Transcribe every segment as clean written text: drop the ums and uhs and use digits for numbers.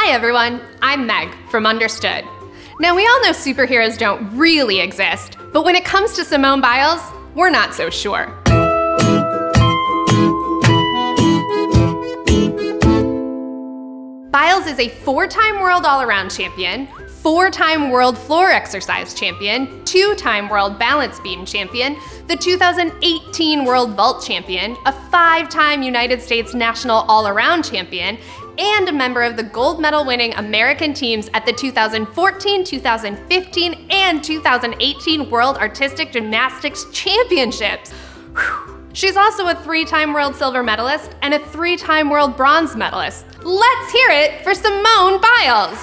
Hi everyone, I'm Meg from Understood. Now we all know superheroes don't really exist, but when it comes to Simone Biles, we're not so sure. Biles is a 4-time world all-around champion, 4-time world floor exercise champion, 2-time world balance beam champion, the 2018 world vault champion, a 5-time United States national all-around champion, and a member of the gold medal winning American teams at the 2014, 2015, and 2018 World Artistic Gymnastics Championships. Whew. She's also a 3-time world silver medalist and a 3-time world bronze medalist. Let's hear it for Simone Biles!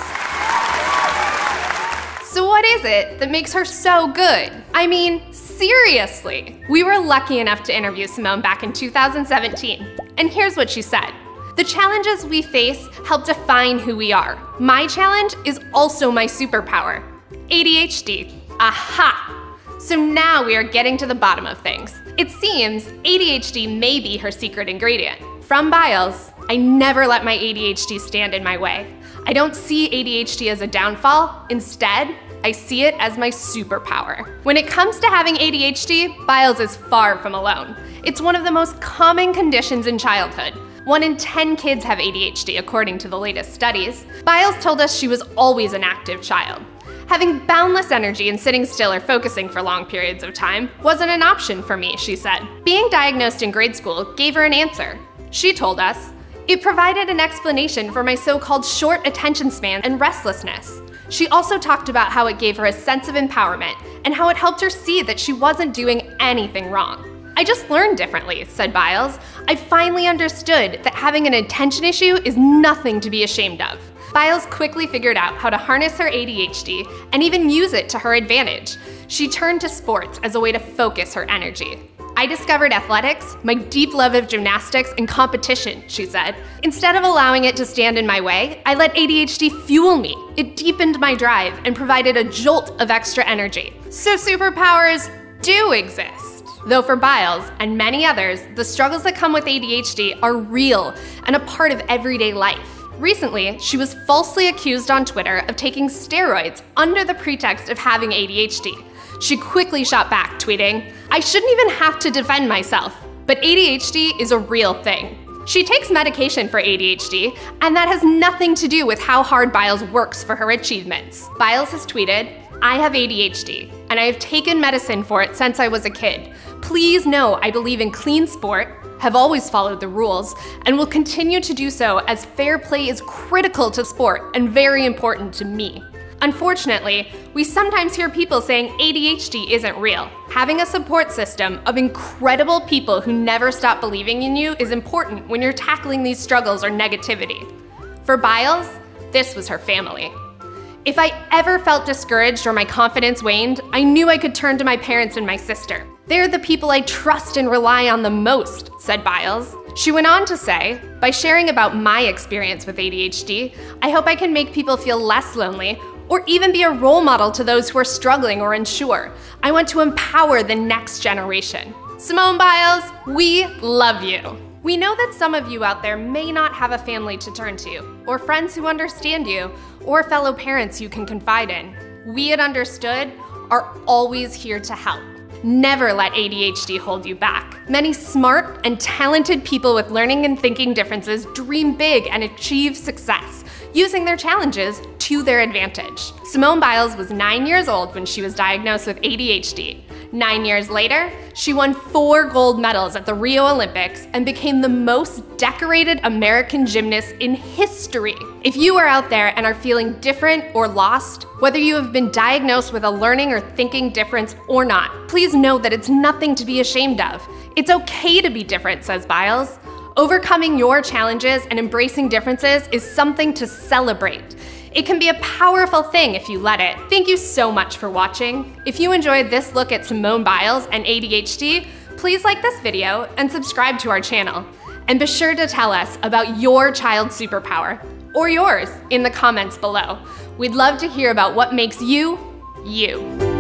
So what is it that makes her so good? I mean, seriously. We were lucky enough to interview Simone back in 2017, and here's what she said. The challenges we face help define who we are. My challenge is also my superpower. ADHD. Aha! So now we are getting to the bottom of things. It seems ADHD may be her secret ingredient. From Biles, I never let my ADHD stand in my way. I don't see ADHD as a downfall. Instead, I see it as my superpower. When it comes to having ADHD, Biles is far from alone. It's one of the most common conditions in childhood. 1 in 10 kids have ADHD, according to the latest studies. Biles told us she was always an active child. Having boundless energy and sitting still or focusing for long periods of time wasn't an option for me, she said. Being diagnosed in grade school gave her an answer. She told us, "It provided an explanation for my so-called short attention span and restlessness." She also talked about how it gave her a sense of empowerment and how it helped her see that she wasn't doing anything wrong. "I just learned differently," said Biles. "I finally understood that having an attention issue is nothing to be ashamed of." Biles quickly figured out how to harness her ADHD and even use it to her advantage. She turned to sports as a way to focus her energy. "I discovered athletics, my deep love of gymnastics, and competition," she said. "Instead of allowing it to stand in my way, I let ADHD fuel me. It deepened my drive and provided a jolt of extra energy." So superpowers do exist. Though for Biles and many others, the struggles that come with ADHD are real and a part of everyday life. Recently, she was falsely accused on Twitter of taking steroids under the pretext of having ADHD. She quickly shot back, tweeting, "I shouldn't even have to defend myself, but ADHD is a real thing." She takes medication for ADHD, and that has nothing to do with how hard Biles works for her achievements. Biles has tweeted, "I have ADHD, and I have taken medicine for it since I was a kid. Please know I believe in clean sport, have always followed the rules, and will continue to do so as fair play is critical to sport and very important to me." Unfortunately, we sometimes hear people saying ADHD isn't real. Having a support system of incredible people who never stop believing in you is important when you're tackling these struggles or negativity. For Biles, this was her family. "If I ever felt discouraged or my confidence waned, I knew I could turn to my parents and my sister. They're the people I trust and rely on the most," said Biles. She went on to say, "By sharing about my experience with ADHD, I hope I can make people feel less lonely or even be a role model to those who are struggling or unsure. I want to empower the next generation." Simone Biles, we love you. We know that some of you out there may not have a family to turn to, or friends who understand you, or fellow parents you can confide in. We at Understood are always here to help. Never let ADHD hold you back. Many smart and talented people with learning and thinking differences dream big and achieve success, using their challenges to their advantage. Simone Biles was 9 years old when she was diagnosed with ADHD. 9 years later, she won 4 gold medals at the Rio Olympics and became the most decorated American gymnast in history. If you are out there and are feeling different or lost, whether you have been diagnosed with a learning or thinking difference or not, please know that it's nothing to be ashamed of. It's okay to be different, says Biles. Overcoming your challenges and embracing differences is something to celebrate. It can be a powerful thing if you let it. Thank you so much for watching. If you enjoyed this look at Simone Biles and ADHD, please like this video and subscribe to our channel. And be sure to tell us about your child's superpower, or yours, in the comments below. We'd love to hear about what makes you, you.